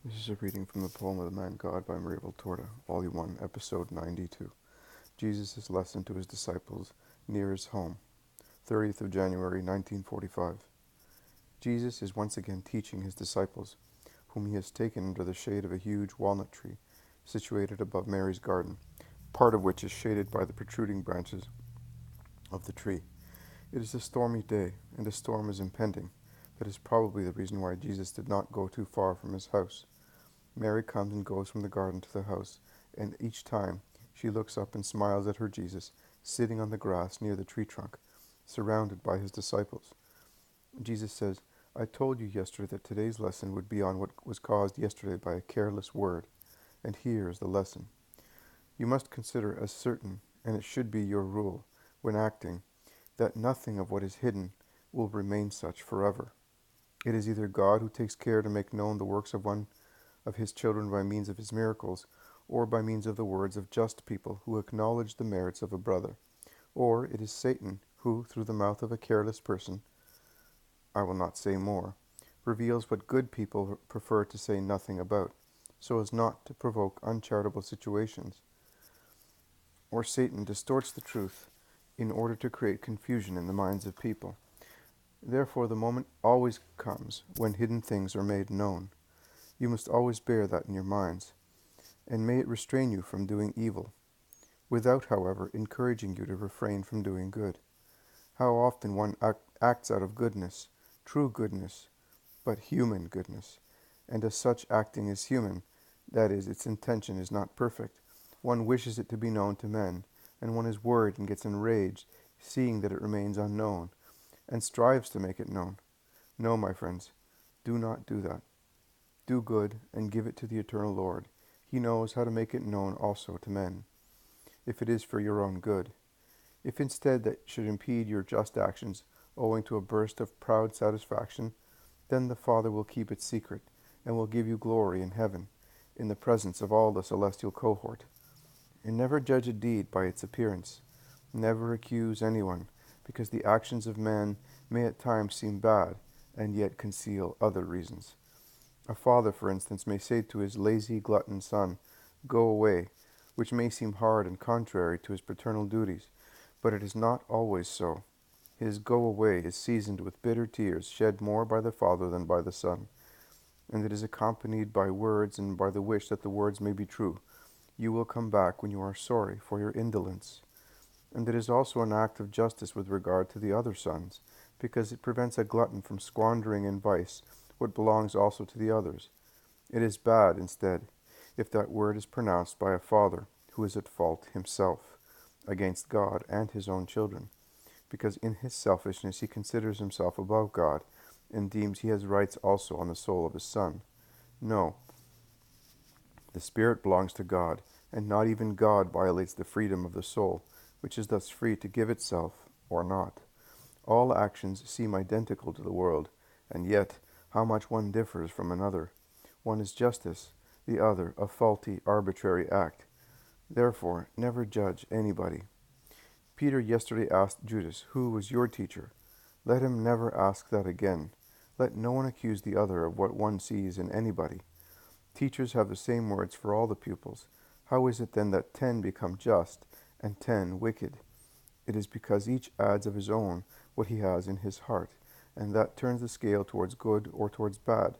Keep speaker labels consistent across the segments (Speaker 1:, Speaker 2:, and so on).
Speaker 1: This is a reading from the poem of the Man God by Maria Valtorta, Volume 1, Episode 92. Jesus' Lesson to His Disciples Near His Home, 30th of January, 1945. Jesus is once again teaching His disciples, whom He has taken under the shade of a huge walnut tree situated above Mary's garden, part of which is shaded by the protruding branches of the tree. It is a stormy day, and a storm is impending. That is probably the reason why Jesus did not go too far from his house. Mary comes and goes from the garden to the house, and each time she looks up and smiles at her Jesus, sitting on the grass near the tree trunk, surrounded by his disciples. Jesus says, "I told you yesterday that today's lesson would be on what was caused yesterday by a careless word, and here is the lesson. You must consider as certain, and it should be your rule, when acting, that nothing of what is hidden will remain such forever. It is either God who takes care to make known the works of one of his children by means of his miracles, or by means of the words of just people who acknowledge the merits of a brother, or it is Satan who, through the mouth of a careless person, I will not say more, reveals what good people prefer to say nothing about, so as not to provoke uncharitable situations, or Satan distorts the truth in order to create confusion in the minds of people. Therefore the moment always comes when hidden things are made known. You must always bear that in your minds, and may it restrain you from doing evil, without, however, encouraging you to refrain from doing good. How often one acts out of goodness, true goodness, but human goodness, and as such acting is human, that is, its intention is not perfect. One wishes it to be known to men, and one is worried and gets enraged, seeing that it remains unknown, and strives to make it known. No, my friends, do not do that. Do good, and give it to the eternal Lord. He knows how to make it known also to men, if it is for your own good. If instead that should impede your just actions, owing to a burst of proud satisfaction, then the Father will keep it secret, and will give you glory in heaven, in the presence of all the celestial cohort. And never judge a deed by its appearance. Never accuse anyone, because the actions of man may at times seem bad, and yet conceal other reasons. A father, for instance, may say to his lazy, glutton son, "Go away," which may seem hard and contrary to his paternal duties, but it is not always so. His "go away" is seasoned with bitter tears shed more by the father than by the son, and it is accompanied by words and by the wish that the words may be true. You will come back when you are sorry for your indolence. And it is also an act of justice with regard to the other sons, because it prevents a glutton from squandering in vice what belongs also to the others. It is bad, instead, if that word is pronounced by a father who is at fault himself against God and his own children, because in his selfishness he considers himself above God, and deems he has rights also on the soul of his son. No, the spirit belongs to God, and not even God violates the freedom of the soul, which is thus free to give itself or not. All actions seem identical to the world, and yet how much one differs from another. One is justice, the other a faulty, arbitrary act. Therefore, never judge anybody. Peter yesterday asked Judas, "Who was your teacher?" Let him never ask that again. Let no one accuse the other of what one sees in anybody. Teachers have the same words for all the pupils. How is it then that 10 become just and 10 wicked? It is because each adds of his own what he has in his heart, and that turns the scale towards good or towards bad.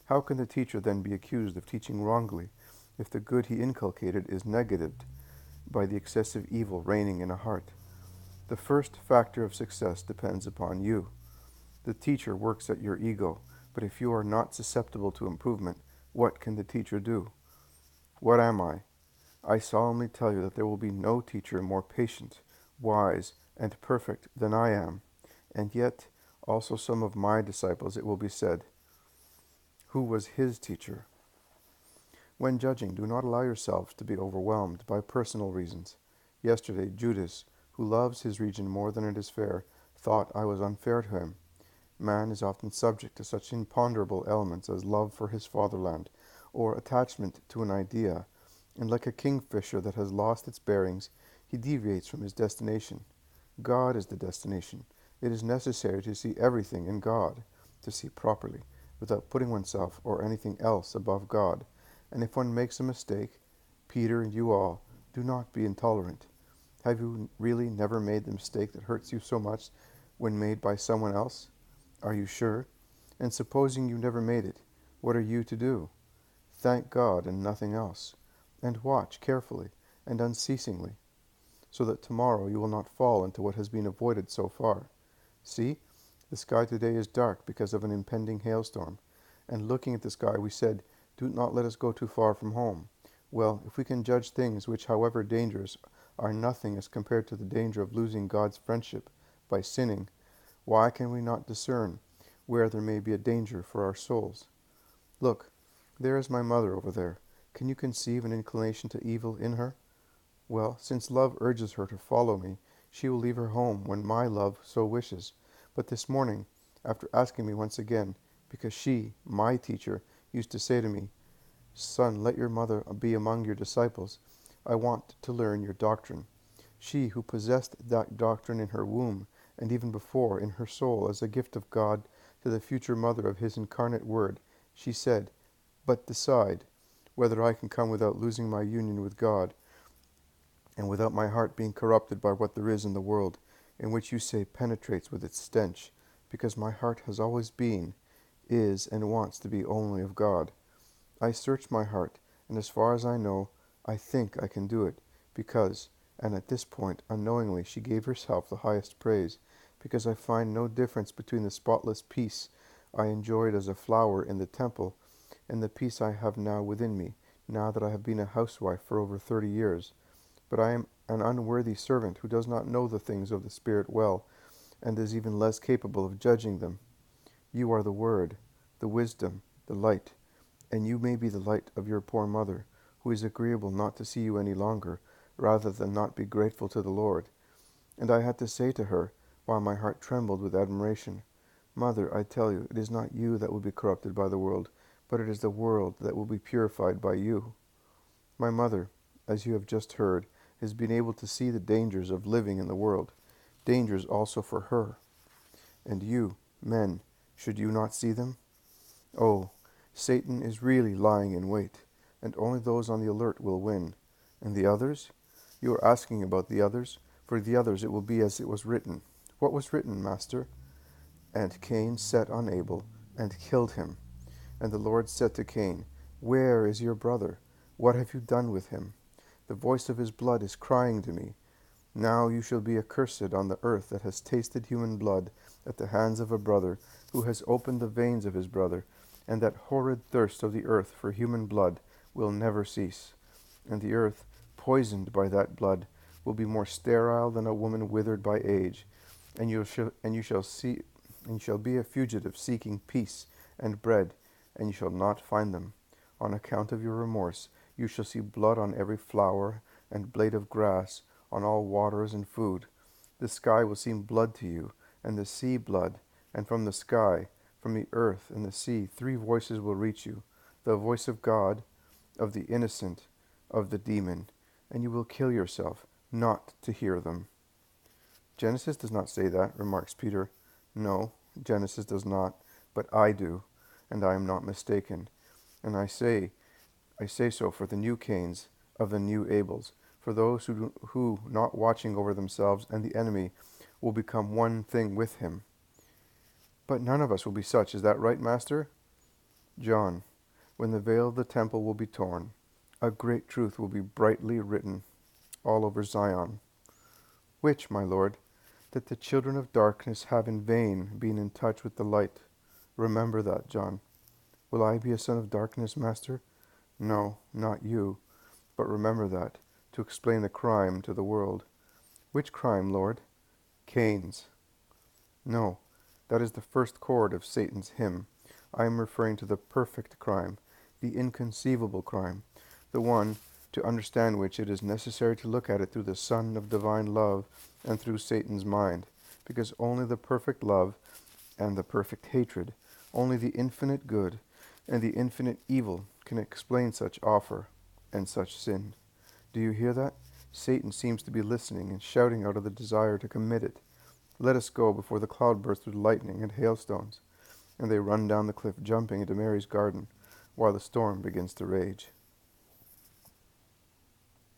Speaker 1: How can the teacher then be accused of teaching wrongly, if the good he inculcated is negatived by the excessive evil reigning in a heart? The first factor of success depends upon you. The teacher works at your ego, but if you are not susceptible to improvement, what can the teacher do? What am I? I solemnly tell you that there will be no teacher more patient, wise, and perfect than I am. And yet, also some of my disciples, it will be said, who was his teacher? When judging, do not allow yourselves to be overwhelmed by personal reasons. Yesterday, Judas, who loves his region more than it is fair, thought I was unfair to him. Man is often subject to such imponderable elements as love for his fatherland, or attachment to an idea, and like a kingfisher that has lost its bearings, he deviates from his destination. God is the destination. It is necessary to see everything in God, to see properly, without putting oneself or anything else above God. And if one makes a mistake, Peter and you all, do not be intolerant. Have you really never made the mistake that hurts you so much when made by someone else? Are you sure? And supposing you never made it, what are you to do? Thank God and nothing else, and watch carefully and unceasingly, so that tomorrow you will not fall into what has been avoided so far. See, the sky today is dark because of an impending hailstorm, and looking at the sky we said, do not let us go too far from home. Well, if we can judge things which, however dangerous, are nothing as compared to the danger of losing God's friendship by sinning, why can we not discern where there may be a danger for our souls? Look, there is my mother over there. Can you conceive an inclination to evil in her? Well, since love urges her to follow me, she will leave her home when my love so wishes. But this morning, after asking me once again, because she, my teacher, used to say to me, Son, let your mother be among your disciples, I want to learn your doctrine. She who possessed that doctrine in her womb, and even before in her soul as a gift of God to the future mother of his incarnate Word, she said, But decide whether I can come without losing my union with God, and without my heart being corrupted by what there is in the world, in which you say penetrates with its stench, because my heart has always been, is, and wants to be only of God. I search my heart, and as far as I know, I think I can do it, because, and at this point, unknowingly, she gave herself the highest praise, because I find no difference between the spotless peace I enjoyed as a flower in the temple, and the peace I have now within me, now that I have been a housewife for over 30 years. But I am an unworthy servant who does not know the things of the Spirit well, and is even less capable of judging them. You are the Word, the wisdom, the light, and you may be the light of your poor mother, who is agreeable not to see you any longer, rather than not be grateful to the Lord. And I had to say to her, while my heart trembled with admiration, Mother, I tell you, it is not you that will be corrupted by the world, but it is the world that will be purified by you. My mother, as you have just heard, has been able to see the dangers of living in the world, dangers also for her. And you, men, should you not see them? Oh, Satan is really lying in wait, and only those on the alert will win. And the others? You are asking about the others? For the others it will be as it was written. What was written, Master? And Cain set on Abel, and killed him. And the Lord said to Cain, Where is your brother? What have you done with him? The voice of his blood is crying to me. Now you shall be accursed on the earth that has tasted human blood at the hands of a brother, who has opened the veins of his brother, and that horrid thirst of the earth for human blood will never cease. And the earth, poisoned by that blood, will be more sterile than a woman withered by age, and you shall be a fugitive seeking peace and bread, and you shall not find them. On account of your remorse, you shall see blood on every flower and blade of grass, on all waters and food. The sky will seem blood to you, and the sea blood, and from the sky, from the earth and the sea, 3 voices will reach you, the voice of God, of the innocent, of the demon, and you will kill yourself, not to hear them. Genesis does not say that, remarks Peter. No, Genesis does not, but I do, and I am not mistaken. And I say so for the new Cains of the new Abels, for those who, not watching over themselves and the enemy, will become one thing with him. But none of us will be such. Is that right, Master? John, when the veil of the temple will be torn, a great truth will be brightly written all over Zion. Which, my Lord? That the children of darkness have in vain been in touch with the light. Remember that, John. Will I be a son of darkness, Master? No, not you. But remember that, to explain the crime to the world. Which crime, Lord? Cain's. No, that is the first chord of Satan's hymn. I am referring to the perfect crime, the inconceivable crime, the one, to understand which it is necessary to look at it through the sun of divine love and through Satan's mind, because only the perfect love and the perfect hatred, only the infinite good and the infinite evil can explain such offer and such sin. Do you hear that? Satan seems to be listening and shouting out of the desire to commit it. Let us go before the cloud bursts with lightning and hailstones. and they run down the cliff, jumping into Mary's garden, while the storm begins to rage.